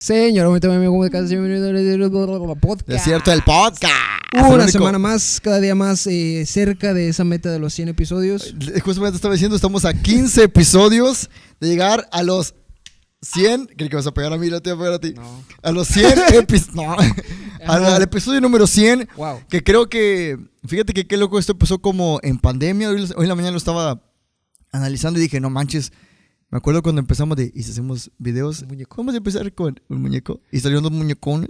Señor, ahorita me como de casa. Podcast. Desierto del podcast. Una semana más, cada día más cerca de esa meta de los 100 episodios. Justamente estaba diciendo, estamos a 15 episodios de llegar a los 100. Creí que vas a pegar a mí, no te voy a pegar a ti. No. A los 100 episodios. No. Al episodio número 100. Wow. Que creo que. Fíjate que qué loco, esto empezó como en pandemia. Hoy en la mañana lo estaba analizando y dije, no manches. Me acuerdo cuando empezamos de, y si hacemos videos, vamos a empezar con un muñeco. Y salieron dos muñecones.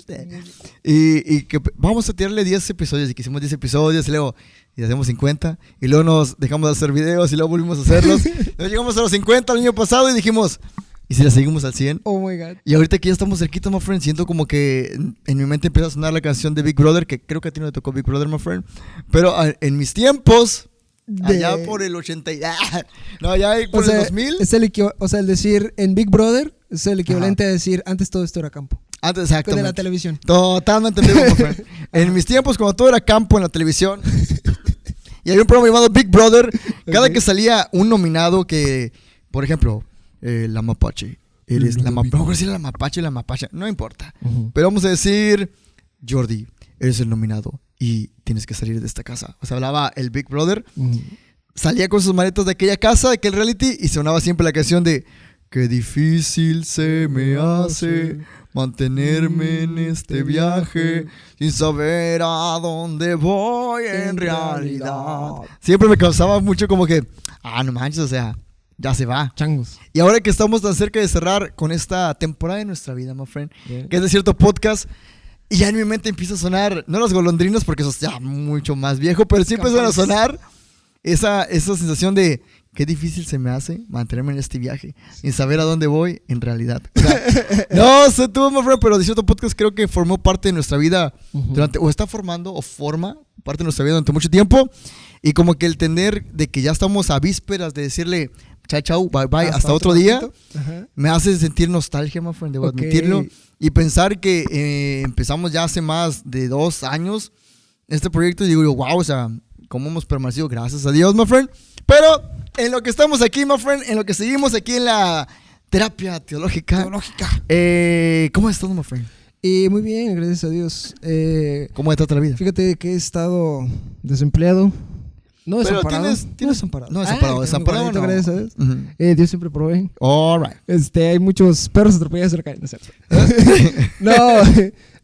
Y que vamos a tirarle 10 episodios. Y que hicimos 10 episodios y luego y hacemos 50. Y luego nos dejamos de hacer videos y luego volvimos a hacerlos. Luego llegamos a los 50 el año pasado y dijimos, ¿y si la seguimos al 100? Oh my God. Y ahorita que ya estamos cerquita, my friend, siento como que en mi mente empieza a sonar la canción de Big Brother, que creo que a ti no te tocó Big Brother, my friend. Pero en mis tiempos... Allá por el 80 no, allá por el 2000. Es el decir en Big Brother es el equivalente a decir antes todo esto era campo. Antes, exactamente. De la televisión. Totalmente. En mis tiempos, cuando todo era campo en la televisión, y había un programa llamado Big Brother, cada que salía un nominado que, por ejemplo, la mapache. Eres la mapache. Vamos a decir la mapache, no importa. Pero vamos a decir, Jordi, eres el nominado y tienes que salir de esta casa. O sea, hablaba el Big Brother, salía con sus maletas de aquella casa, de aquel reality, y sonaba siempre la canción de qué difícil se me hace mantenerme en este viaje sin saber a dónde voy en realidad. Siempre me causaba mucho como que, no manches, o sea, ya se va. Changos. Y ahora que estamos tan cerca de cerrar con esta temporada de nuestra vida, my friend, que es de cierto podcast, y ya en mi mente empieza a sonar, no los golondrinos porque eso es ya mucho más viejo, pero sí empiezan a sonar esa sensación de qué difícil se me hace mantenerme en este viaje sin saber a dónde voy en realidad. O sea, no sé tú, my friend, pero de cierto podcast creo que formó parte de nuestra vida durante, o está formando o forma parte de nuestra vida durante mucho tiempo, y como que el tener de que ya estamos a vísperas de decirle chao, bye, hasta otro día, me hace sentir nostalgia, my friend, debo admitirlo. Y pensar que empezamos ya hace más de 2 años este proyecto, y digo yo, wow, o sea, cómo hemos permanecido, gracias a Dios, my friend. Pero en lo que estamos aquí, my friend, en lo que seguimos aquí en la terapia teológica. ¿Cómo has estado, my friend? Muy bien, gracias a Dios. ¿Cómo te trata la vida? Fíjate que he estado desempleado. No desamparado. ¿Tienes desamparado? No desamparado, desamparado no. Gracias a Dios. Dios siempre provee. All right. Hay muchos perros atropellados cerca.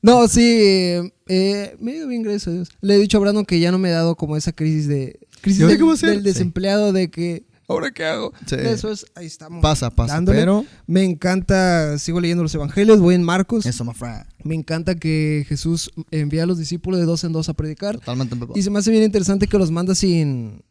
No, sí. Me ha ido bien, gracias a Dios. Le he dicho a Brandon que ya no me he dado como esa crisis del desempleado, de que ¿ahora qué hago? Sí. Eso es, ahí estamos. Pasa, dándole. Pero me encanta, sigo leyendo los evangelios, voy en Marcos. Eso, my friend. Me encanta que Jesús envía a los discípulos de 2 en 2 a predicar. Totalmente. Y se me hace bien interesante que los manda sin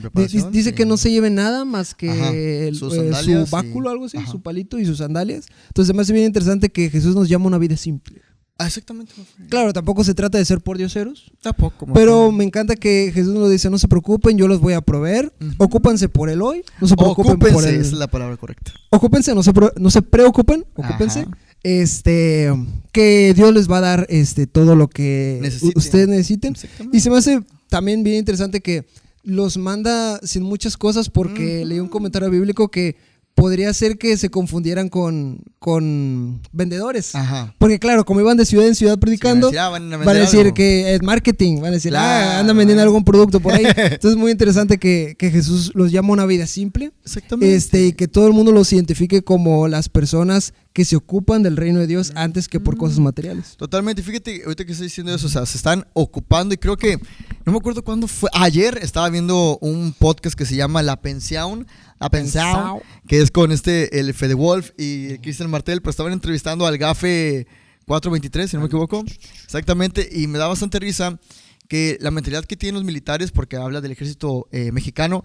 preparación. Dice que no se lleven nada más que su báculo, algo así, su palito y sus sandalias. Entonces se me hace bien interesante que Jesús nos llama a una vida simple. Exactamente. Claro, tampoco se trata de ser pordioseros. Tampoco. Pero me encanta que Jesús nos dice, no se preocupen, yo los voy a proveer. Ocúpense por el hoy. No se preocupen por el... Esa es la palabra correcta. Ocúpense, no se preocupen. Ocúpense. Que Dios les va a dar todo lo que ustedes necesiten. Y se me hace también bien interesante que los manda sin muchas cosas, porque leí un comentario bíblico que podría ser que se confundieran con vendedores. Porque claro, como iban de ciudad en ciudad predicando, van a decir que es marketing, van a decir, andan vendiendo algún producto por ahí. Entonces es muy interesante que Jesús los llama a una vida simple. Exactamente. Y que todo el mundo los identifique como las personas que se ocupan del reino de Dios antes que por cosas materiales. Totalmente. Fíjate, ahorita que estoy diciendo eso, o sea, se están ocupando, y creo que, no me acuerdo cuándo fue, ayer estaba viendo un podcast que se llama La Pensión, que es con el Fede Wolf y el Cristian Martel, pero estaban entrevistando al Gafe 423, si no me equivoco. Exactamente, y me da bastante risa que la mentalidad que tienen los militares, porque habla del ejército mexicano,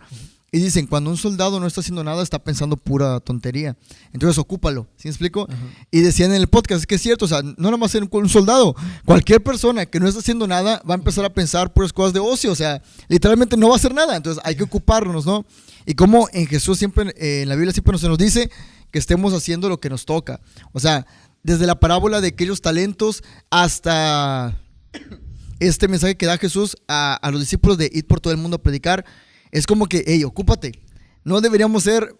y dicen, cuando un soldado no está haciendo nada, está pensando pura tontería. Entonces, ocúpalo, ¿sí me explico? Y decían en el podcast, es que es cierto, o sea, no nada más ser un soldado. Cualquier persona que no está haciendo nada va a empezar a pensar puras cosas de ocio, o sea, literalmente no va a hacer nada. Entonces, hay que ocuparnos, ¿no? Y como en Jesús siempre, en la Biblia siempre se nos dice que estemos haciendo lo que nos toca. O sea, desde la parábola de aquellos talentos hasta este mensaje que da Jesús a los discípulos de ir por todo el mundo a predicar. Es como que, hey, ocúpate. No deberíamos ser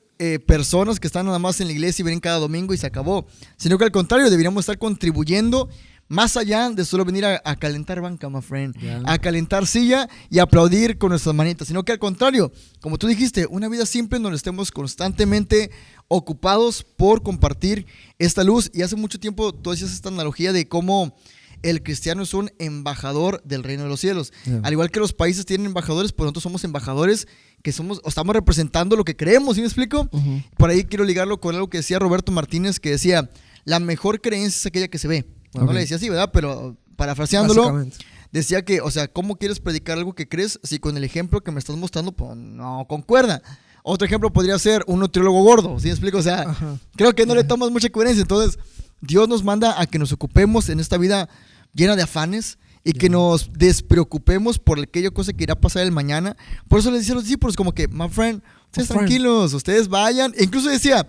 personas que están nada más en la iglesia y vienen cada domingo y se acabó, sino que al contrario, deberíamos estar contribuyendo más allá de solo venir a calentar banca, my friend, a calentar silla y aplaudir con nuestras manitas, sino que al contrario, como tú dijiste, una vida simple en donde estemos constantemente ocupados por compartir esta luz. Y hace mucho tiempo tú hacías esta analogía de cómo el cristiano es un embajador del reino de los cielos. Al igual que los países tienen embajadores, pues nosotros somos embajadores que estamos representando lo que creemos, ¿sí me explico? Por ahí quiero ligarlo con algo que decía Roberto Martínez, que decía, la mejor creencia es aquella que se ve. No le decía así, ¿verdad? Pero parafraseándolo, decía que, o sea, ¿cómo quieres predicar algo que crees si con el ejemplo que me estás mostrando pues, no concuerda? Otro ejemplo podría ser un nutriólogo gordo, ¿sí me explico? O sea, creo que no le tomas mucha coherencia. Entonces, Dios nos manda a que nos ocupemos en esta vida llena de afanes y que nos despreocupemos por aquella cosa que irá a pasar el mañana. Por eso les decía a los discípulos como que, my friend, ustedes tranquilos, ustedes vayan. E incluso decía,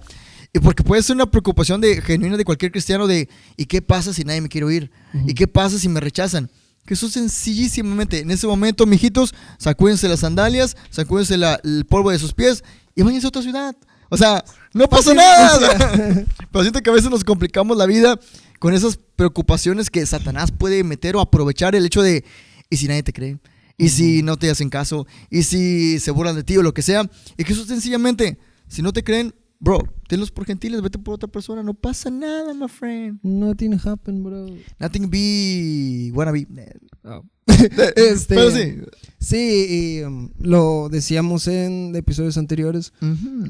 porque puede ser una preocupación genuina de cualquier cristiano de, ¿y qué pasa si nadie me quiere oír? ¿Y qué pasa si me rechazan? Jesús sencillísimamente, en ese momento, mijitos, sacúdense las sandalias, sacúdense el polvo de sus pies y váyanse a otra ciudad. O sea, no pasa nada. Pero siento que a veces nos complicamos la vida con esas preocupaciones que Satanás puede meter o aprovechar el hecho de, ¿y si nadie te cree? ¿Y si no te hacen caso? ¿Y si se burlan de ti o lo que sea? Y Jesús sencillamente, si no te creen, bro, tenlos por gentiles, vete por otra persona, no pasa nada, my friend. Nothing happened, bro. Nothing be wannabe. Oh. Pero sí. Sí, y lo decíamos en episodios anteriores,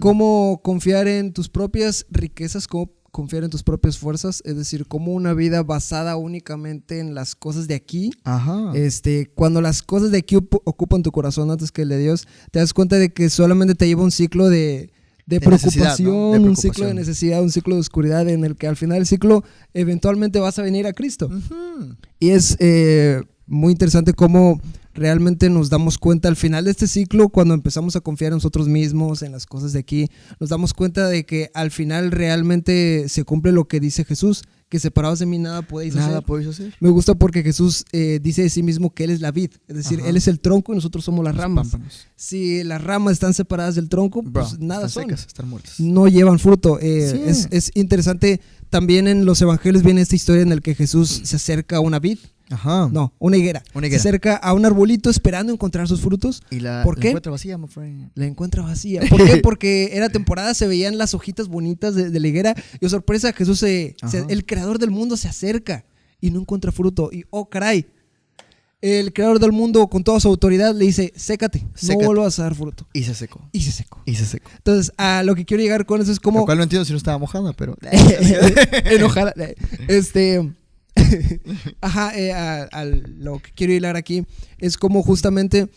cómo confiar en tus propias riquezas, cómo confiar en tus propias fuerzas, es decir, como una vida basada únicamente en las cosas de aquí. Cuando las cosas de aquí ocupan tu corazón antes que el de Dios, te das cuenta de que solamente te lleva un ciclo de preocupación, ¿no? Un ciclo de necesidad, un ciclo de oscuridad en el que al final del ciclo eventualmente vas a venir a Cristo. Y es muy interesante cómo realmente nos damos cuenta al final de este ciclo, cuando empezamos a confiar en nosotros mismos, en las cosas de aquí, nos damos cuenta de que al final realmente se cumple lo que dice Jesús, que separados de mí nada podéis hacer. Me gusta porque Jesús dice de sí mismo que Él es la vid, es decir, Él es el tronco y nosotros somos las ramas. Pámpanos. Si las ramas están separadas del tronco, pues nada son. Secas, están muertas. No llevan fruto. Es interesante, también en los evangelios viene esta historia en la que Jesús se acerca a una vid. No, una higuera. Se acerca a un arbolito esperando encontrar sus frutos. ¿Por qué? La encuentra vacía, my friend. La encuentra vacía. ¿Por qué? Porque era temporada, se veían las hojitas bonitas de la higuera. Y sorpresa, Jesús, el creador del mundo, se acerca y no encuentra fruto. Y oh, caray, el creador del mundo con toda su autoridad le dice, sécate. No vuelvas a dar fruto. Y se secó. Entonces, a lo que quiero llegar con eso es como... Lo cual no entiendo si no estaba mojada, pero... Enojada. A lo que quiero hilar aquí es como justamente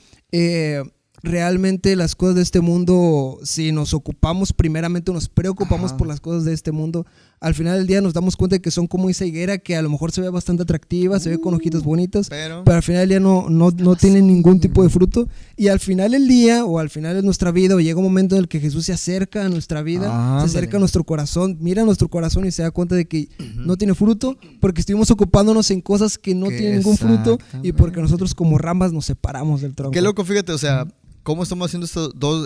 realmente las cosas de este mundo, si nos ocupamos primeramente, nos preocupamos por las cosas de este mundo, al final del día nos damos cuenta de que son como esa higuera que a lo mejor se ve bastante atractiva, se ve con hojitas bonitas, pero al final del día no tiene ningún tipo de fruto. Y al final del día o al final de nuestra vida, o llega un momento en el que Jesús se acerca a nuestra vida, se acerca a nuestro corazón, mira nuestro corazón y se da cuenta de que no tiene fruto, porque estuvimos ocupándonos en cosas que no tienen ningún fruto, y porque nosotros como ramas nos separamos del tronco. Qué loco, fíjate, o sea, cómo estamos haciendo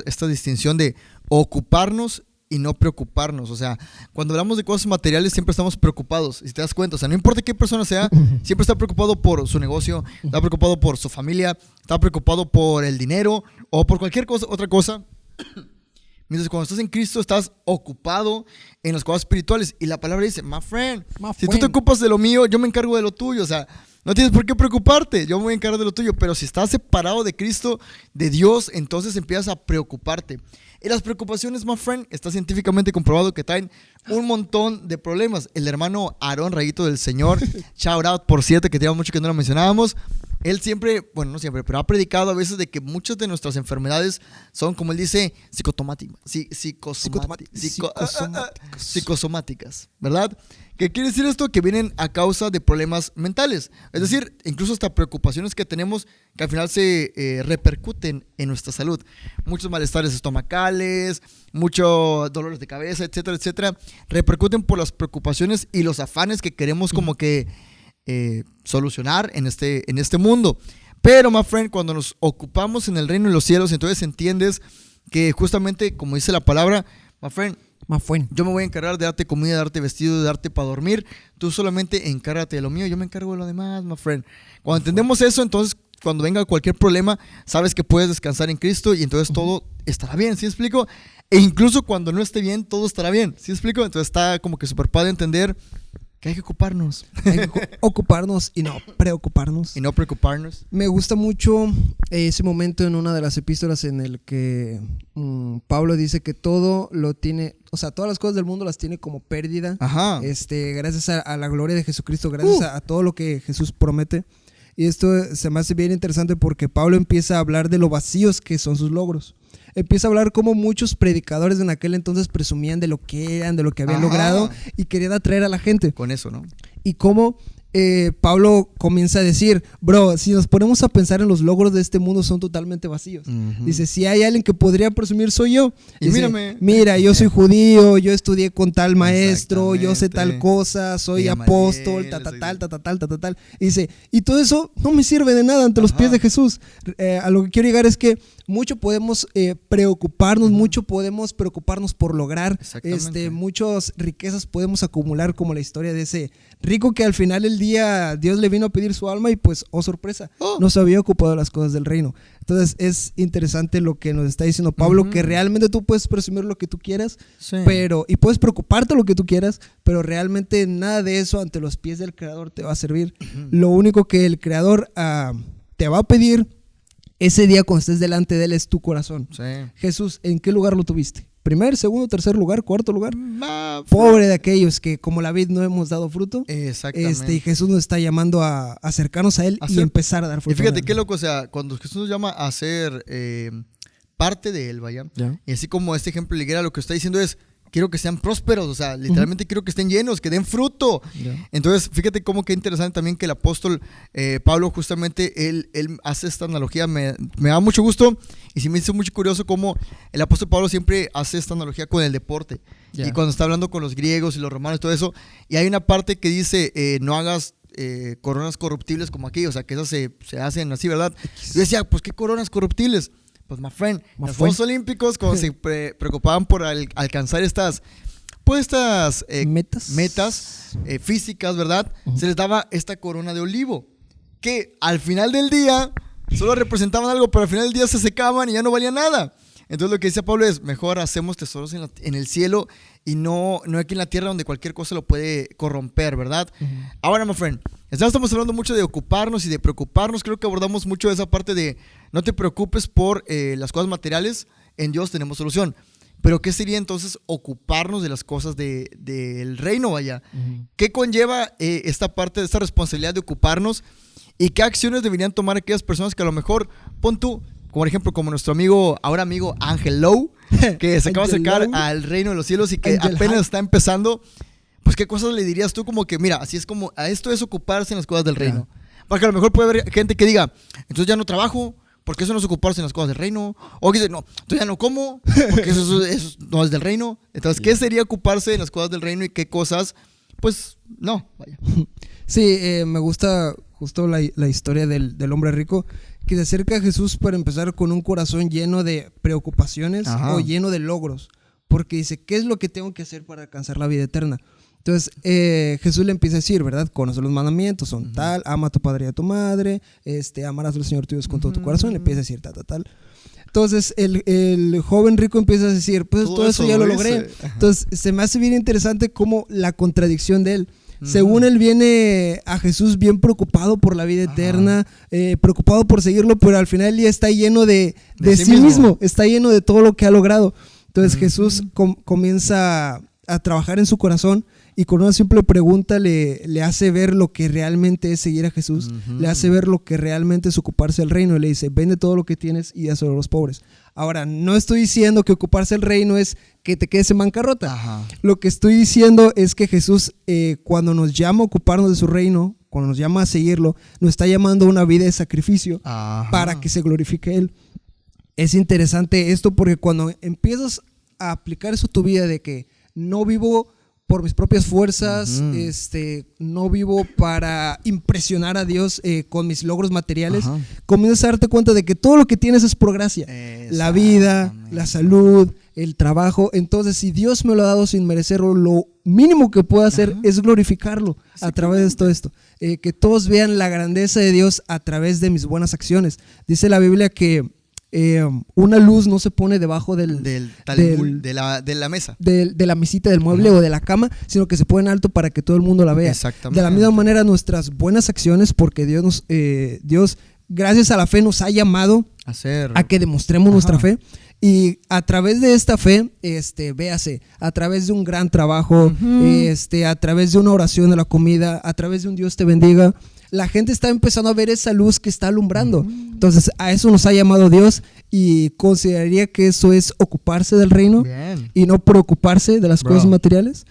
esta distinción de ocuparnos y no preocuparnos. O sea, cuando hablamos de cosas materiales siempre estamos preocupados, y si te das cuenta, o sea, no importa qué persona sea, siempre está preocupado por su negocio, está preocupado por su familia, está preocupado por el dinero o por cualquier otra cosa. Mientras cuando estás en Cristo estás ocupado en las cosas espirituales, y la palabra dice, my friend, si tú te ocupas de lo mío, yo me encargo de lo tuyo. O sea, no tienes por qué preocuparte, yo me voy a encargar de lo tuyo. Pero si estás separado de Cristo, de Dios, entonces empiezas a preocuparte. Y las preocupaciones, my friend, está científicamente comprobado que traen un montón de problemas. El hermano Aarón, rayito del Señor, shout out, por cierto, que tenía mucho que no lo mencionábamos. Él siempre, bueno, no siempre, pero ha predicado a veces de que muchas de nuestras enfermedades son, como él dice, psicosomáticas, ¿verdad? ¿Qué quiere decir esto? Que vienen a causa de problemas mentales. Es decir, incluso hasta preocupaciones que tenemos que al final se repercuten en nuestra salud. Muchos malestares estomacales, muchos dolores de cabeza, etcétera, etcétera, repercuten por las preocupaciones y los afanes que queremos como que solucionar en este mundo. Pero, my friend, cuando nos ocupamos en el reino de los cielos, entonces entiendes que justamente, como dice la palabra, my friend, Más fue. yo me voy a encargar de darte comida, de darte vestido, de darte para dormir. Tú solamente encárgate de lo mío, yo me encargo de lo demás, my friend. Cuando entendemos eso, entonces cuando venga cualquier problema, sabes que puedes descansar en Cristo y entonces todo estará bien, ¿sí explico? E incluso cuando no esté bien, todo estará bien, ¿sí explico? Entonces está como que súper padre entender que hay que ocuparnos. Hay que ocuparnos y no preocuparnos. Y no preocuparnos. Me gusta mucho ese momento en una de las epístolas en el que Pablo dice que todo lo tiene, o sea, todas las cosas del mundo las tiene como pérdida. Ajá. Gracias a la gloria de Jesucristo, gracias a todo lo que Jesús promete. Y esto se me hace bien interesante porque Pablo empieza a hablar de lo vacíos que son sus logros. Empieza a hablar como muchos predicadores en aquel entonces presumían de lo que eran, de lo que habían logrado y querían atraer a la gente. Con eso, ¿no? Y cómo Pablo comienza a decir, bro, si nos ponemos a pensar en los logros de este mundo son totalmente vacíos. Dice, si hay alguien que podría presumir soy yo. Y dice, mírame. Mira, yo soy judío, yo estudié con tal maestro, yo sé tal cosa, soy apóstol, tal. Y dice, y todo eso no me sirve de nada ante los pies de Jesús. A lo que quiero llegar es que mucho podemos preocuparnos, mucho podemos preocuparnos por lograr, muchas riquezas podemos acumular, como la historia de ese rico que al final del día Dios le vino a pedir su alma y pues, oh sorpresa, no se había ocupado de las cosas del reino. Entonces es interesante lo que nos está diciendo Pablo, que realmente tú puedes presumir lo que tú quieras, y puedes preocuparte lo que tú quieras, pero realmente nada de eso ante los pies del Creador te va a servir. Lo único que el Creador te va a pedir ese día cuando estés delante de Él es tu corazón. Jesús, ¿en qué lugar lo tuviste? ¿Primer, segundo, tercer lugar, cuarto lugar? Pobre de aquellos que como la vid no hemos dado fruto. Exactamente. Y Jesús nos está llamando a acercarnos a Él y empezar a dar fruto. Y fíjate qué loco, o sea, cuando Jesús nos llama a ser parte de Él, vaya. Y así como este ejemplo de higuera, lo que está diciendo es, quiero que sean prósperos, o sea, literalmente quiero que estén llenos, que den fruto. Entonces, fíjate cómo que interesante también que el apóstol Pablo justamente, él hace esta analogía, me da mucho gusto y sí me hizo mucho curioso cómo el apóstol Pablo siempre hace esta analogía con el deporte. Y cuando está hablando con los griegos y los romanos y todo eso, y hay una parte que dice, no hagas coronas corruptibles como aquí, o sea, que esas se hacen así, ¿verdad? Yo decía, pues, ¿qué coronas corruptibles? Pues, my friend, los Juegos Olímpicos, cuando se preocupaban por alcanzar estas metas físicas, ¿verdad? Se les daba esta corona de olivo, que al final del día solo representaban algo, pero al final del día se secaban y ya no valía nada. Entonces lo que dice Pablo es, mejor hacemos tesoros en el cielo y no aquí en la tierra donde cualquier cosa lo puede corromper, ¿verdad? Ahora, my friend, estamos hablando mucho de ocuparnos y de preocuparnos. Creo que abordamos mucho esa parte de no te preocupes por las cosas materiales, en Dios tenemos solución. Pero ¿qué sería entonces ocuparnos de las cosas del reino, vaya? ¿Qué conlleva esta parte de esta responsabilidad de ocuparnos? ¿Y qué acciones deberían tomar aquellas personas que a lo mejor, pon tú, por ejemplo, como nuestro ahora amigo Ángel Lowe, que se acaba de acercar al reino de los cielos y que apenas está empezando? Pues, ¿qué cosas le dirías tú como que, mira, así es como, a esto es ocuparse en las cosas del reino? Porque a lo mejor puede haber gente que diga, entonces ya no trabajo, porque eso no es ocuparse en las cosas del reino. O que dice, no, entonces ya no como, porque eso no es del reino. Entonces, ¿qué sería ocuparse en las cosas del reino y qué cosas? Pues, no, vaya. Sí, me gusta justo la historia del hombre rico, que se acerca a Jesús para empezar con un corazón lleno de preocupaciones o lleno de logros. Porque dice, ¿qué es lo que tengo que hacer para alcanzar la vida eterna? Entonces Jesús le empieza a decir, ¿verdad? Conoce los mandamientos, son tal, ama a tu padre y a tu madre, amarás al Señor tu Dios con todo tu corazón, le empieza a decir tal. Entonces el joven rico empieza a decir, pues todo eso ya lo logré. Entonces se me hace bien interesante como la contradicción de él. Según él viene a Jesús bien preocupado por la vida eterna, preocupado por seguirlo, pero al final ya está lleno de sí mismo, está lleno de todo lo que ha logrado. Entonces Jesús comienza a trabajar en su corazón y con una simple pregunta le hace ver lo que realmente es seguir a Jesús, le hace ver lo que realmente es ocuparse del reino y le dice, vende todo lo que tienes y dáselo a los pobres. Ahora, no estoy diciendo que ocuparse del reino es que te quedes en bancarrota. Lo que estoy diciendo es que Jesús, cuando nos llama a ocuparnos de su reino, cuando nos llama a seguirlo, nos está llamando a una vida de sacrificio para que se glorifique Él. Es interesante esto porque cuando empiezas a aplicar eso a tu vida de que no vivo por mis propias fuerzas, no vivo para impresionar a Dios con mis logros materiales, comienzas a darte cuenta de que todo lo que tienes es por gracia. La vida, la salud, el trabajo. Entonces, si Dios me lo ha dado sin merecerlo, lo mínimo que puedo hacer es glorificarlo a través de todo esto. Que todos vean la grandeza de Dios a través de mis buenas acciones. Dice la Biblia que una luz no se pone debajo de la mesa, de la mesita del mueble o de la cama, sino que se pone en alto para que todo el mundo la vea. De la misma manera, nuestras buenas acciones, porque Dios gracias a la fe nos ha llamado a que demostremos nuestra fe, y a través de esta fe, véase, a través de un gran trabajo, a través de una oración a la comida, a través de un Dios te bendiga, la gente está empezando a ver esa luz que está alumbrando. Entonces, a eso nos ha llamado Dios, y consideraría que eso es ocuparse del reino. Bien. Y no preocuparse de las cosas materiales.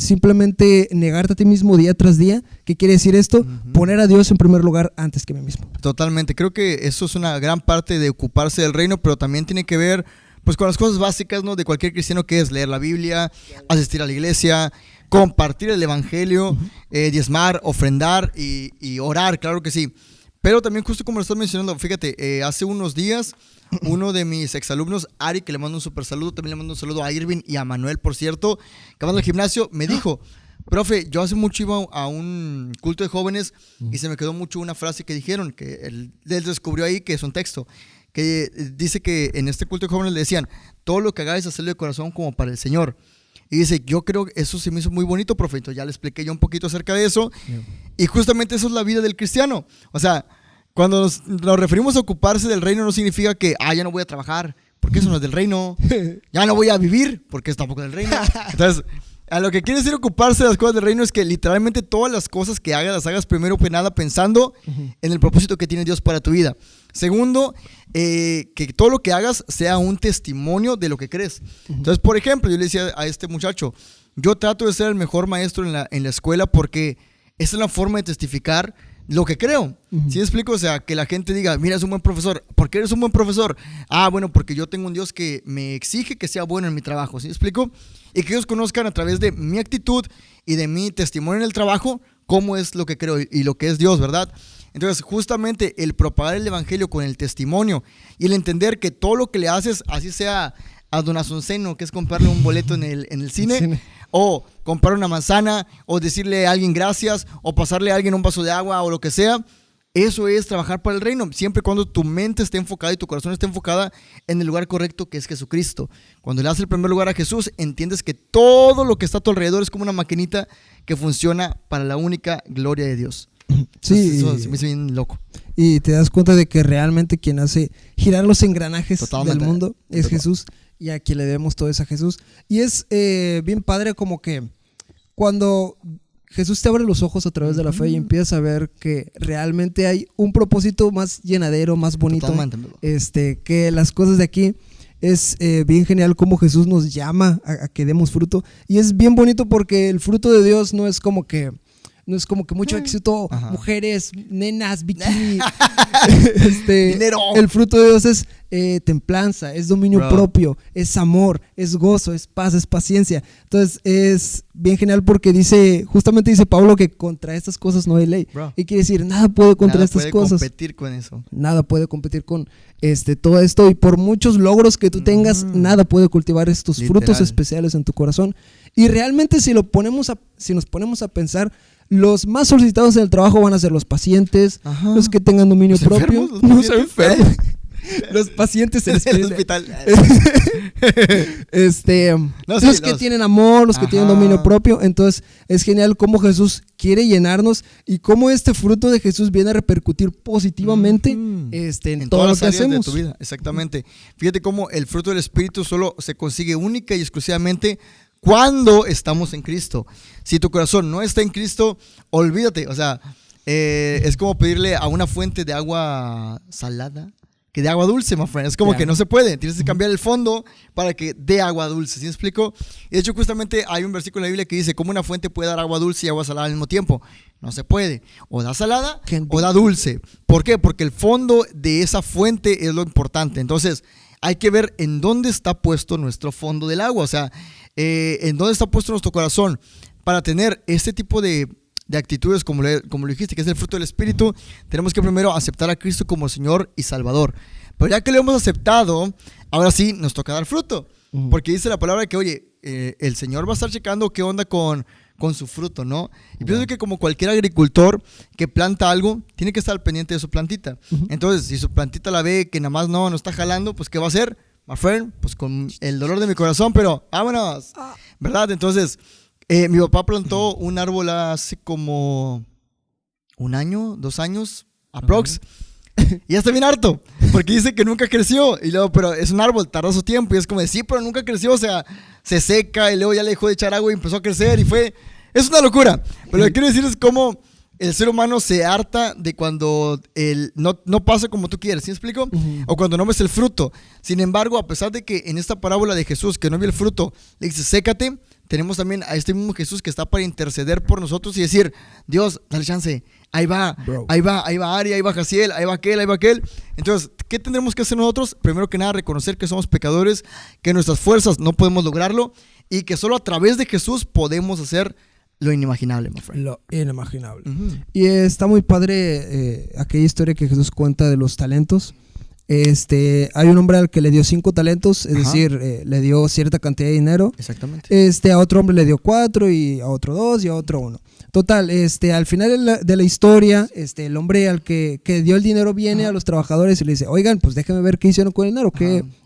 Simplemente negarte a ti mismo día tras día. ¿Qué quiere decir esto? Poner a Dios en primer lugar antes que mí mismo. Totalmente, creo que eso es una gran parte de ocuparse del reino, pero también tiene que ver pues con las cosas básicas, ¿no?, de cualquier cristiano, que es leer la Biblia, asistir a la iglesia, compartir el evangelio, diezmar, ofrendar y orar, claro que sí. Pero también, justo como lo estás mencionando, fíjate, hace unos días uno de mis exalumnos, Ari, que le mando un super saludo, también le mando un saludo a Irving y a Manuel, por cierto, que van al gimnasio, me dijo: profe, yo hace mucho iba a un culto de jóvenes y se me quedó mucho una frase que dijeron, que él descubrió ahí, que es un texto, que dice que en este culto de jóvenes le decían: todo lo que hagáis, hacerlo de corazón como para el Señor. Y dice: yo creo que eso se me hizo muy bonito, profe. Entonces ya le expliqué yo un poquito acerca de eso. Y justamente eso es la vida del cristiano. O sea, cuando nos referimos a ocuparse del reino, no significa que ya no voy a trabajar, porque eso no es del reino. Ya no voy a vivir, porque es tampoco del reino. Entonces, a lo que quiere decir ocuparse de las cosas del reino es que literalmente todas las cosas que hagas, las hagas primero que nada pensando en el propósito que tiene Dios para tu vida. Segundo, que todo lo que hagas sea un testimonio de lo que crees. Entonces, por ejemplo, yo le decía a este muchacho: yo trato de ser el mejor maestro en la escuela, porque esa es la forma de testificar lo que creo. ¿Sí me explico? O sea, que la gente diga: mira, es un buen profesor. ¿Por qué eres un buen profesor? Bueno, porque yo tengo un Dios que me exige que sea bueno en mi trabajo. ¿Sí me explico? Y que ellos conozcan a través de mi actitud y de mi testimonio en el trabajo cómo es lo que creo y lo que es Dios, ¿verdad? Entonces, justamente el propagar el evangelio con el testimonio y el entender que todo lo que le haces, así sea a don Asunceno, que es comprarle un boleto en el cine, o comprar una manzana, o decirle a alguien gracias, o pasarle a alguien un vaso de agua, o lo que sea, eso es trabajar para el reino, siempre y cuando tu mente esté enfocada y tu corazón esté enfocada en el lugar correcto, que es Jesucristo. Cuando le das el primer lugar a Jesús, entiendes que todo lo que está a tu alrededor es como una maquinita que funciona para la única gloria de Dios. Sí, eso se me hizo bien loco. Y te das cuenta de que realmente quien hace girar los engranajes del mundo es Jesús, y a quien le debemos todo es a Jesús. Y es bien padre, como que cuando Jesús te abre los ojos a través de la fe y empiezas a ver que realmente hay un propósito más llenadero, más bonito, que las cosas de aquí. Es bien genial cómo Jesús nos llama a que demos fruto, y es bien bonito porque el fruto de Dios no es como que mucho éxito, mujeres, nenas, bikini. El fruto de Dios es templanza, es dominio propio, es amor, es gozo, es paz, es paciencia. Entonces es bien genial porque justamente dice Pablo que contra estas cosas no hay ley. Y quiere decir, nada puede contra estas cosas. Nada puede competir con eso. Nada puede competir con todo esto, y por muchos logros que tú tengas, nada puede cultivar estos frutos especiales en tu corazón. Y realmente si nos ponemos a pensar, los más solicitados en el trabajo van a ser los pacientes, los que tengan dominio propio, los enfermos, los pacientes en el hospital, los que tienen amor, los que tienen dominio propio. Entonces es genial cómo Jesús quiere llenarnos y cómo este fruto de Jesús viene a repercutir positivamente en todo lo que hacemos de tu vida. Exactamente. Fíjate cómo el fruto del Espíritu solo se consigue única y exclusivamente cuando estamos en Cristo. Si tu corazón no está en Cristo, olvídate. O sea, es como pedirle a una fuente de agua salada que de agua dulce, my friend. Es como que no se puede. Tienes que cambiar el fondo para que dé agua dulce. ¿Sí me explico? Y de hecho, justamente hay un versículo en la Biblia que dice: ¿cómo una fuente puede dar agua dulce y agua salada al mismo tiempo? No se puede. O da salada o da dulce. ¿Por qué? Porque el fondo de esa fuente es lo importante. Entonces, hay que ver en dónde está puesto nuestro fondo del agua. O sea, en dónde está puesto nuestro corazón para tener este tipo de actitudes, como lo dijiste, que es el fruto del Espíritu. Tenemos que primero aceptar a Cristo como Señor y Salvador. Pero ya que lo hemos aceptado, ahora sí nos toca dar fruto. Porque dice la palabra que, oye, el Señor va a estar checando qué onda con su fruto, ¿no? Y pienso que como cualquier agricultor que planta algo, tiene que estar al pendiente de su plantita. Entonces, si su plantita la ve que nada más no está jalando, pues ¿qué va a hacer? My friend, pues con el dolor de mi corazón, pero vámonos, ¿verdad? Entonces, mi papá plantó un árbol hace como 1 año, 2 años, aprox. Y ya está bien harto, porque dice que nunca creció. Y luego, pero es un árbol, tardó su tiempo. Y es como de, sí, pero nunca creció. O sea, se seca y luego ya le dejó de echar agua y empezó a crecer. Y es una locura. Pero lo que quiero decir es cómo el ser humano se harta de cuando no pasa como tú quieres. ¿Sí me explico? O cuando no ves el fruto. Sin embargo, a pesar de que en esta parábola de Jesús, que no vio el fruto, le dice, sécate. Tenemos también a este mismo Jesús que está para interceder por nosotros y decir, Dios, dale chance, ahí va Ari, ahí va Jaciel, ahí va aquel. Entonces, ¿qué tendremos que hacer nosotros? Primero que nada, reconocer que somos pecadores, que nuestras fuerzas no podemos lograrlo y que solo a través de Jesús podemos hacer lo inimaginable, my friend. Lo inimaginable. Y está muy padre aquella historia que Jesús cuenta de los talentos. Hay un hombre al que le dio 5 talentos, es decir, le dio cierta cantidad de dinero. Exactamente. A otro hombre le dio 4 y a otro 2 y a otro 1. Total, al final de la historia, el hombre al que dio el dinero viene a los trabajadores y le dice, oigan, pues déjenme ver qué hicieron con el dinero,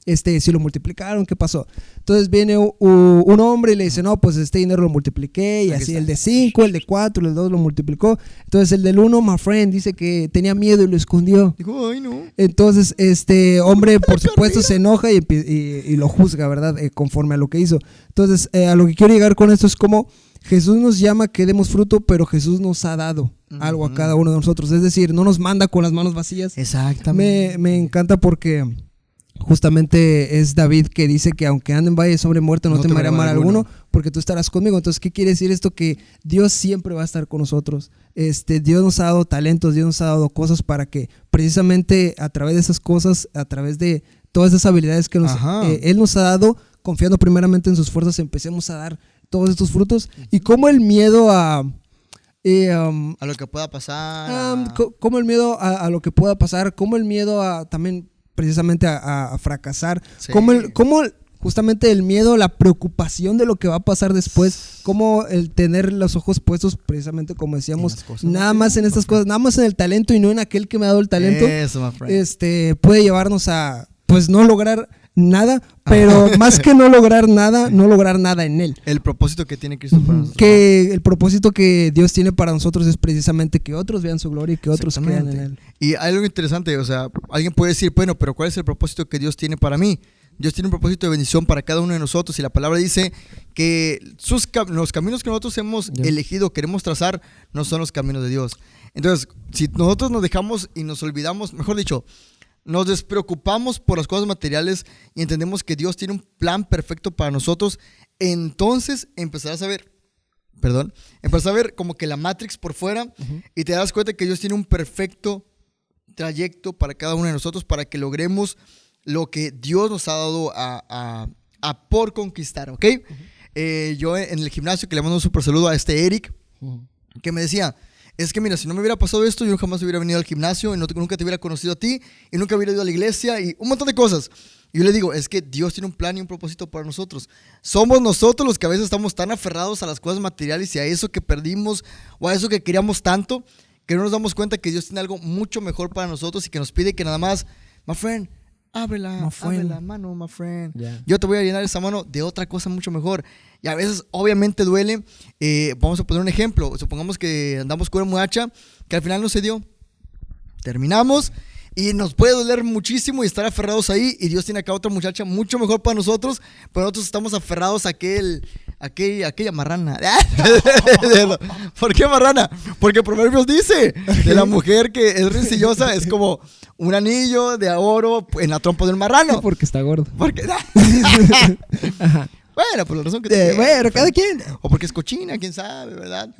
si lo multiplicaron, qué pasó. Entonces viene un hombre y le dice, no, pues este dinero lo multipliqué y aquí así está. el de 5, el de 4, el de 2 lo multiplicó. Entonces el del 1, my friend, dice que tenía miedo y lo escondió. Dijo, ay no. Entonces hombre por supuesto se enoja y lo juzga, ¿verdad? Conforme a lo que hizo. Entonces a lo que quiero llegar con esto es como Jesús nos llama que demos fruto, pero Jesús nos ha dado algo a cada uno de nosotros. Es decir, no nos manda con las manos vacías. Exactamente. Me encanta porque justamente es David que dice que aunque ande en valle de sombra y muerte no temeré mal alguno, porque tú estarás conmigo. Entonces, ¿qué quiere decir esto? Que Dios siempre va a estar con nosotros. Dios nos ha dado talentos, Dios nos ha dado cosas para que precisamente a través de esas cosas, a través de todas esas habilidades que Él nos ha dado, confiando primeramente en sus fuerzas, empecemos a dar todos estos frutos. Y como el miedo a lo que pueda pasar. Como el miedo a lo que pueda pasar, como el miedo a también precisamente a fracasar, Sí. como justamente el miedo, la preocupación de lo que va a pasar después, como el tener los ojos puestos precisamente como decíamos, nada más en estas cosas, nada más en el talento y no en aquel que me ha dado el talento. Eso, my friend. Puede llevarnos a pues no lograr nada, pero más que no lograr nada en él. El propósito que tiene Cristo para nosotros. Que el propósito que Dios tiene para nosotros es precisamente que otros vean su gloria y que otros crean en él. Y hay algo interesante, o sea, alguien puede decir, bueno, pero ¿cuál es el propósito que Dios tiene para mí? Dios tiene un propósito de bendición para cada uno de nosotros y la palabra dice que los caminos que nosotros hemos elegido, queremos trazar, no son los caminos de Dios. Entonces, si nosotros nos dejamos y nos olvidamos, mejor dicho, nos despreocupamos por las cosas materiales y entendemos que Dios tiene un plan perfecto para nosotros, entonces empezarás a ver como que la Matrix por fuera y te das cuenta que Dios tiene un perfecto trayecto para cada uno de nosotros para que logremos lo que Dios nos ha dado a por conquistar, ¿ok? Yo en el gimnasio, que le mando un súper saludo a Eric, que me decía, es que mira, si no me hubiera pasado esto, yo jamás hubiera venido al gimnasio y nunca te hubiera conocido a ti y nunca hubiera ido a la iglesia y un montón de cosas. Y yo le digo, es que Dios tiene un plan y un propósito para nosotros. Somos nosotros los que a veces estamos tan aferrados a las cosas materiales y a eso que perdimos o a eso que queríamos tanto, que no nos damos cuenta que Dios tiene algo mucho mejor para nosotros y que nos pide que nada más, my friend, abre la mano, my friend. Yeah. Yo te voy a llenar esa mano de otra cosa mucho mejor. Y a veces, obviamente, duele. Vamos a poner un ejemplo. Supongamos que andamos con una muchacha que al final no se dio. Terminamos y nos puede doler muchísimo y estar aferrados ahí. Y Dios tiene acá otra muchacha mucho mejor para nosotros. Pero nosotros estamos aferrados a aquella marrana. ¿Por qué marrana? Porque Proverbios dice de la mujer que es rencillosa es como un anillo de oro en la trompa del marrano. Porque está gordo. Ajá. Bueno, por la razón que tiene. Bueno, cada quien. O porque es cochina, quién sabe, ¿verdad?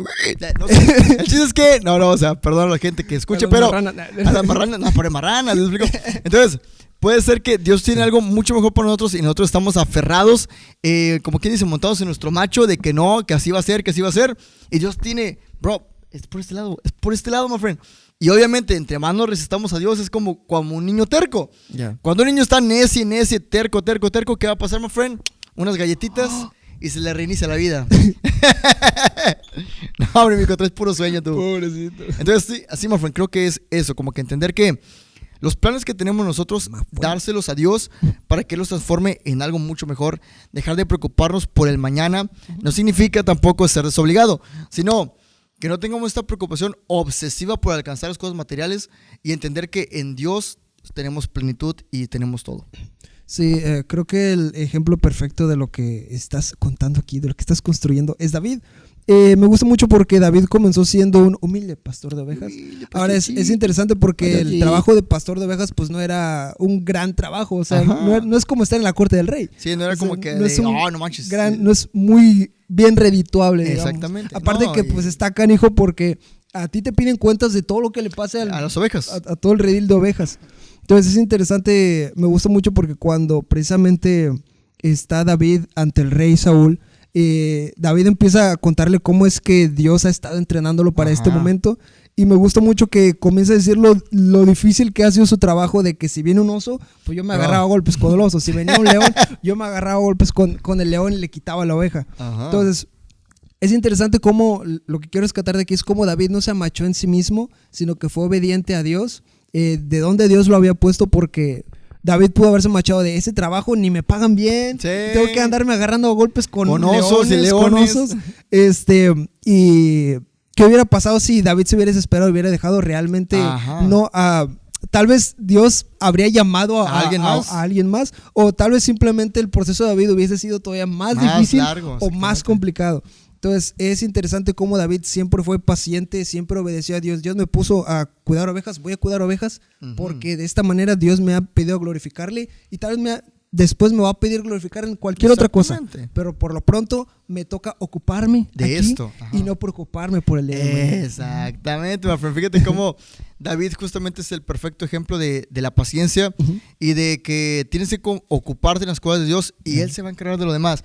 No sé. El chiste es que, o sea, perdón a la gente que escuche, pero a la marrana, no, por marrana, les explico. Entonces, puede ser que Dios tiene algo mucho mejor para nosotros y nosotros estamos aferrados, como quien dice, montados en nuestro macho de que no, que así va a ser, Y Dios tiene, bro, es por este lado, my friend. Y obviamente, entre más nos resistamos a Dios, es como un niño terco. Yeah. Cuando un niño está necio, terco, ¿qué va a pasar, my friend? unas galletitas y se le reinicia la vida. No, hombre, mijo, traes puro sueño tú. Pobrecito. Entonces, sí, así, my friend, creo que es eso, como que entender que los planes que tenemos nosotros, dárselos a Dios para que Él los transforme en algo mucho mejor. Dejar de preocuparnos por el mañana no significa tampoco ser desobligado, sino que no tengamos esta preocupación obsesiva por alcanzar las cosas materiales y entender que en Dios tenemos plenitud y tenemos todo. Sí, creo que el ejemplo perfecto de lo que estás contando aquí, de lo que estás construyendo, es David. Me gusta mucho porque David comenzó siendo un humilde pastor de ovejas. Ahora es interesante porque el trabajo de pastor de ovejas pues no era un gran trabajo, o sea, no es como estar en la corte del rey. Sí, no era como que no manches. No es muy bien redituable, digamos. Exactamente. Aparte que pues está canijo porque a ti te piden cuentas de todo lo que le pase a las ovejas. A todo el redil de ovejas. Entonces es interesante, me gusta mucho porque cuando precisamente está David ante el rey Saúl, David empieza a contarle cómo es que Dios ha estado entrenándolo para este momento, y me gusta mucho que comienza a decir lo difícil que ha sido su trabajo, de que si viene un oso, pues yo me agarraba a golpes con el oso, si venía un león, yo me agarraba a golpes con el león y le quitaba la oveja. Entonces es interesante cómo, lo que quiero rescatar de aquí es cómo David no se amachó en sí mismo, sino que fue obediente a Dios, de donde Dios lo había puesto, porque David pudo haberse machado de ese trabajo, ni me pagan bien, tengo que andarme agarrando a golpes con osos y leones. Con osos. Y ¿qué hubiera pasado si David se hubiera desesperado y hubiera dejado realmente tal vez Dios habría llamado a alguien más, o tal vez simplemente el proceso de David hubiese sido todavía más difícil largo, o más complicado. Entonces es interesante cómo David siempre fue paciente, siempre obedeció a Dios. Dios me puso a cuidar ovejas, voy a cuidar ovejas, porque de esta manera Dios me ha pedido glorificarle, y tal vez después me va a pedir glorificar en cualquier otra cosa. Pero por lo pronto me toca ocuparme de esto y no preocuparme por el día de mañana. Exactamente, my friend. Fíjate cómo David justamente es el perfecto ejemplo de la paciencia y de que tienes que ocuparte en las cosas de Dios y Él se va a encargar de lo demás.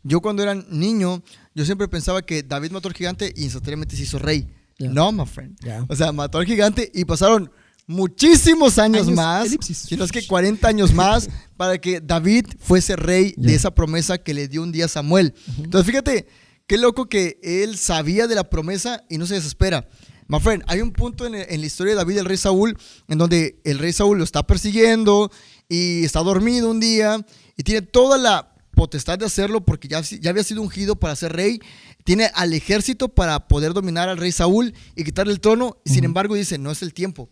Yo cuando era niño, yo siempre pensaba que David mató al gigante y instantáneamente se hizo rey. No, my friend. O sea, mató al gigante y pasaron muchísimos años más, si no es que 40 años más, para que David fuese rey de esa promesa que le dio un día Samuel. Entonces, fíjate, qué loco que él sabía de la promesa y no se desespera. My friend, hay un punto en la historia de David, el rey Saúl, en donde el rey Saúl lo está persiguiendo y está dormido un día y tiene toda la potestad de hacerlo porque ya había sido ungido para ser rey. Tiene al ejército para poder dominar al rey Saúl y quitarle el trono. Y sin embargo dice, no es el tiempo.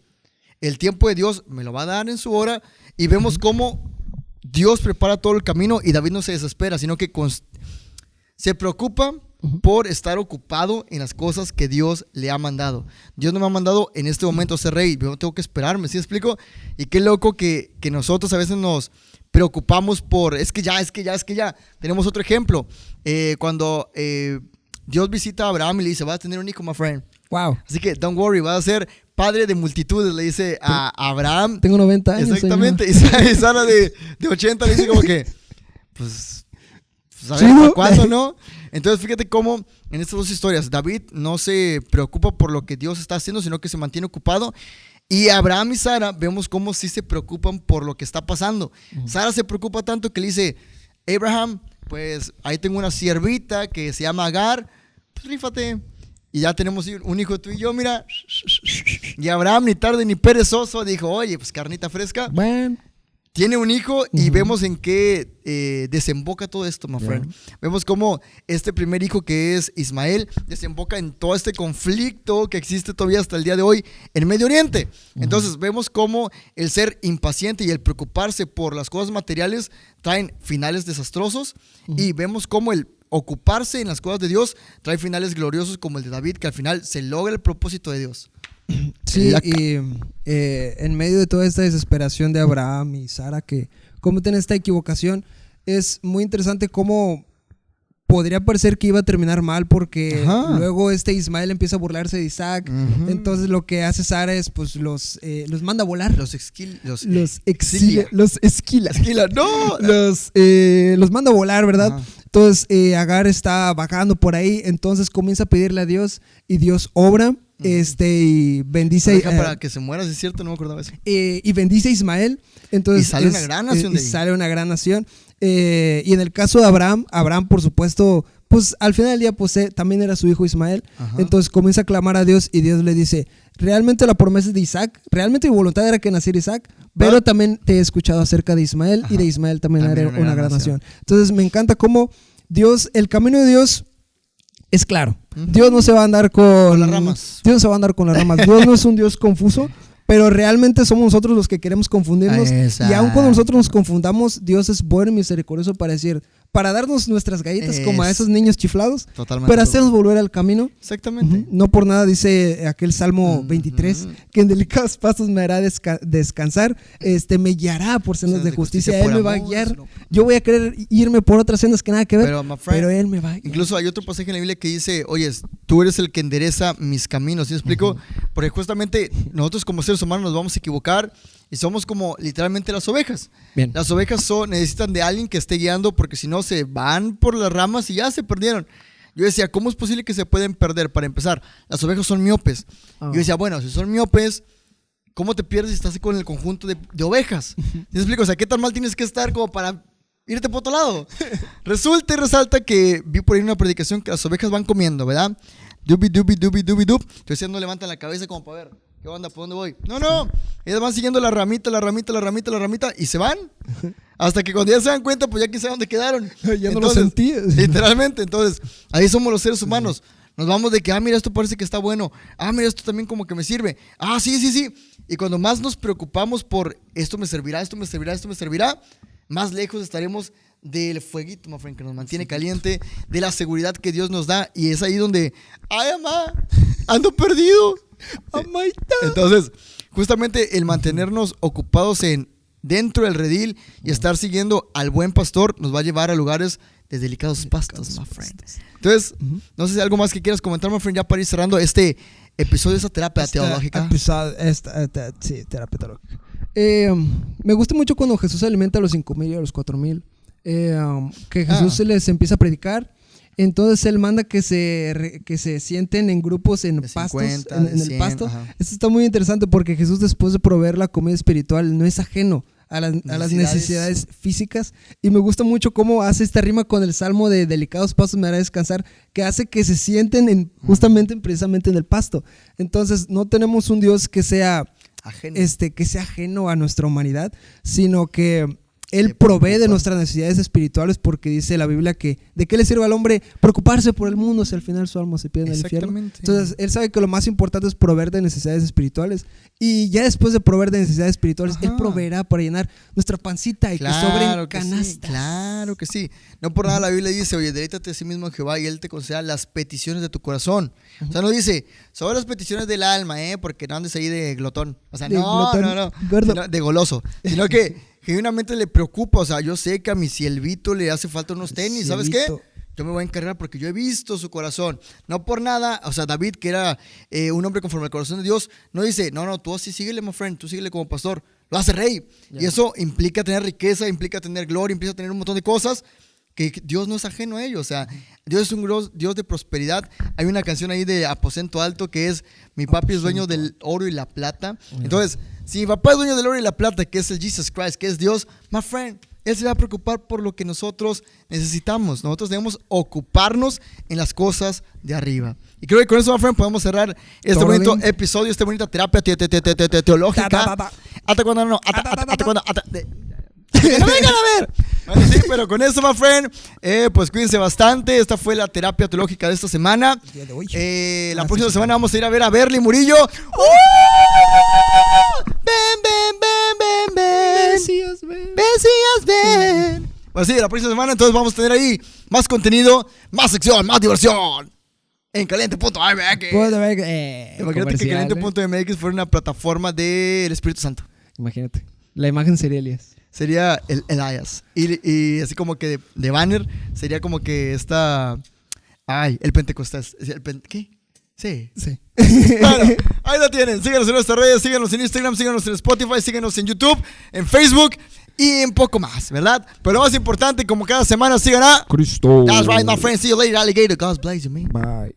El tiempo de Dios me lo va a dar en su hora. Y vemos cómo Dios prepara todo el camino y David no se desespera, sino que se preocupa por estar ocupado en las cosas que Dios le ha mandado. Dios no me ha mandado en este momento a ser rey. Yo tengo que esperarme, ¿sí explico? Y qué loco que nosotros a veces nos preocupamos por, es que ya. Tenemos otro ejemplo. Cuando Dios visita a Abraham y le dice, vas a tener un hijo, my friend. Wow. Así que, don't worry, vas a ser padre de multitudes, le dice a Abraham. Tengo 90 años. Exactamente. Y Sara de 80 le dice como que, pues a ver, ¿para cuándo, no? Entonces, fíjate cómo en estas dos historias, David no se preocupa por lo que Dios está haciendo, sino que se mantiene ocupado. Y Abraham y Sara vemos cómo sí se preocupan por lo que está pasando. Sara se preocupa tanto que le dice, Abraham, pues ahí tengo una siervita que se llama Agar, pues rífate. Y ya tenemos un hijo tú y yo, mira. Y Abraham, ni tarde ni perezoso, dijo, oye, pues carnita fresca. Bueno. Tiene un hijo y vemos en qué desemboca todo esto, my friend. Vemos cómo este primer hijo, que es Ismael, desemboca en todo este conflicto que existe todavía hasta el día de hoy en Medio Oriente. Entonces vemos cómo el ser impaciente y el preocuparse por las cosas materiales traen finales desastrosos, y vemos cómo el ocuparse en las cosas de Dios trae finales gloriosos, como el de David, que al final se logra el propósito de Dios. Sí, y en medio de toda esta desesperación de Abraham y Sara, que cometen esta equivocación, es muy interesante cómo podría parecer que iba a terminar mal, porque luego Ismael empieza a burlarse de Isaac. Entonces lo que hace Sara es, pues, los manda a volar. Los manda a volar, ¿verdad? Entonces Agar está vagando por ahí, entonces comienza a pedirle a Dios, y Dios obra. Y bendice para que se muera, si es cierto, no me acordaba eso. Y bendice a Ismael. Entonces, y sale una gran nación de ahí. Sale una gran nación. Y en el caso de Abraham, por supuesto, pues al final del día pues también era su hijo Ismael. Ajá. Entonces comienza a clamar a Dios y Dios le dice, realmente la promesa es de Isaac, realmente mi voluntad era que naciera Isaac, pero también te he escuchado acerca de Ismael. Ajá. Y de Ismael también haré una gran nación. Entonces me encanta cómo el camino de Dios es claro. Dios no se va a andar con las ramas. Dios no se va a andar con las ramas. Dios no es un Dios confuso, pero realmente somos nosotros los que queremos confundirnos. Y aun cuando nosotros nos confundamos, Dios es bueno y misericordioso para darnos nuestras galletas como a esos niños chiflados, para hacernos volver al camino. Exactamente. No por nada dice aquel Salmo 23, que en delicados pastos me hará descansar, me guiará por sendas de justicia. Él me va a guiar. Yo voy a querer irme por otras sendas que nada que ver, pero Él me va a guiar. Incluso hay otro pasaje en la Biblia que dice, oye, tú eres el que endereza mis caminos. ¿Sí me explico? Porque justamente nosotros como seres humanos nos vamos a equivocar y somos como literalmente las ovejas. Bien. Las ovejas necesitan de alguien que esté guiando, porque si no se van por las ramas y ya se perdieron. Yo decía, ¿cómo es posible que se pueden perder? Para empezar, las ovejas son miopes. Yo decía, bueno, si son miopes, ¿cómo te pierdes si estás con el conjunto de ovejas? ¿Sí me explico? O sea, ¿qué tan mal tienes que estar como para irte por otro lado? Resulta y resalta que vi por ahí una predicación que las ovejas van comiendo, ¿verdad? Dubi, dubi, dubi, dubi, dub. Entonces no levantan la cabeza como para ver, ¿qué onda? ¿Por dónde voy? No. Ellas van siguiendo la ramita y se van. Hasta que cuando ya se dan cuenta, pues ya quién sabe dónde quedaron. Ya no lo sentí. Literalmente. Entonces, ahí somos los seres humanos. Nos vamos de que, mira, esto parece que está bueno. Mira, esto también como que me sirve. Sí. Y cuando más nos preocupamos por esto me servirá, más lejos estaremos del fueguito, my friend, que nos mantiene caliente, de la seguridad que Dios nos da. Y es ahí donde, mamá, ando perdido. Entonces, justamente el mantenernos ocupados dentro del redil y estar siguiendo al buen pastor nos va a llevar a lugares de delicados pastos, my friend. Entonces, no sé si hay algo más que quieras comentar, my friend, ya para ir cerrando este episodio de esa terapia teológica. Sí, terapia teológica. Me gusta mucho cuando Jesús alimenta a los 5,000 y a los 4,000. Que Jesús se les empieza a predicar. Entonces Él manda que se sienten en grupos en pastos, 50, en el 100, pasto. Esto está muy interesante porque Jesús, después de proveer la comida espiritual, no es ajeno a las necesidades físicas. Y me gusta mucho cómo hace esta rima con el salmo de delicados pastos me hará descansar, que hace que se sienten precisamente en el pasto. Entonces no tenemos un Dios que sea ajeno a nuestra humanidad, sino que Él provee de nuestras necesidades espirituales, porque dice la Biblia que ¿de qué le sirve al hombre preocuparse por el mundo si al final su alma se pierde en el infierno? Entonces Él sabe que lo más importante es proveer de necesidades espirituales, y ya después de proveer de necesidades espirituales, Él proveerá para llenar nuestra pancita y que sobren canastas. Sí, claro que sí. No por nada la Biblia dice, oye, deleítate a sí mismo en Jehová y Él te concederá las peticiones de tu corazón. O sea, no dice, sobre las peticiones del alma, porque no andes ahí de glotón. O sea, no, sino de goloso. Sino que genuinamente le preocupa. O sea, yo sé que a mi Cielvito le hace falta unos tenis, ¿sabes qué? Yo me voy a encargar porque yo he visto su corazón. No por nada, o sea, David, que era un hombre conforme al corazón de Dios, no dice, no, tú así síguele, my friend, tú síguele como pastor. Lo hace rey. Y eso implica tener riqueza, implica tener gloria, implica tener un montón de cosas que Dios no es ajeno a ello. O sea, Dios es un Dios de prosperidad. Hay una canción ahí de Aposento Alto que es, mi papi es dueño del oro y la plata. Entonces, si mi papá es dueño del oro y la plata, que es el Jesus Christ, que es Dios, my friend, Él se va a preocupar por lo que nosotros necesitamos. Nosotros debemos ocuparnos en las cosas de arriba. Y creo que con eso, my friend, podemos cerrar este bonito episodio, esta bonita terapia teológica. Hasta cuando no, hasta cuando. ¡Que no vengan a ver! Bueno, sí, pero con eso, my friend, pues cuídense bastante. Esta fue la terapia teológica de esta semana. La próxima semana vamos a ir a ver a Berly Murillo. Ven. Mesías, ven. Pues sí, la próxima semana entonces vamos a tener ahí más contenido, más sección, más diversión. En Caliente.mx. Imagínate que Caliente.mx fuera una plataforma del Espíritu Santo. Imagínate. La imagen sería Elías. Sería el Elias. Y así como que de banner sería como que el Pentecostés. ¿Qué? Sí. Bueno, ahí lo tienen. Síganos en nuestras redes, síganos en Instagram, síganos en Spotify, síganos en YouTube, en Facebook y en poco más, ¿verdad? Pero lo más importante, como cada semana, sigan a Cristo. That's right, my friend. See you later, alligator. God bless you, man. Bye.